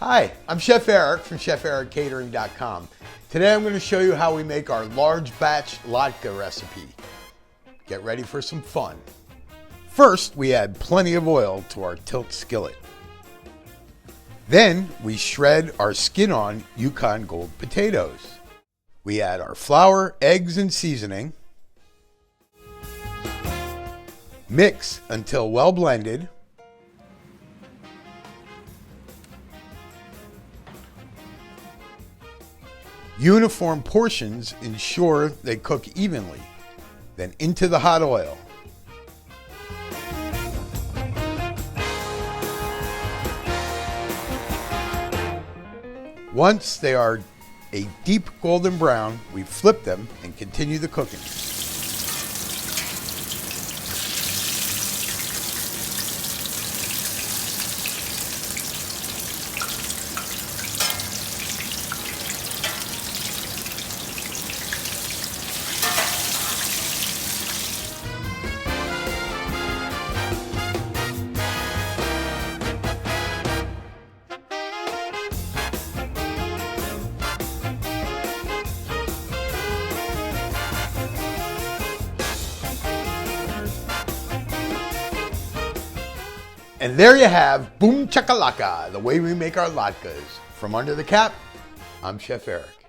Hi, I'm Chef Eric from ChefEricCatering.com. Today I'm going to show you how we make our large batch latke recipe. Get ready for some fun. First, we add plenty of oil to our tilt skillet. Then we shred our skin-on Yukon Gold potatoes. We add our flour, eggs, and seasoning. Mix until well blended. Uniform portions ensure they cook evenly. Then into the hot oil. Once they are a deep golden brown, we flip them and continue the cooking. And there you have boom chakalaka, the way we make our latkes. From under the cap, I'm Chef Eric.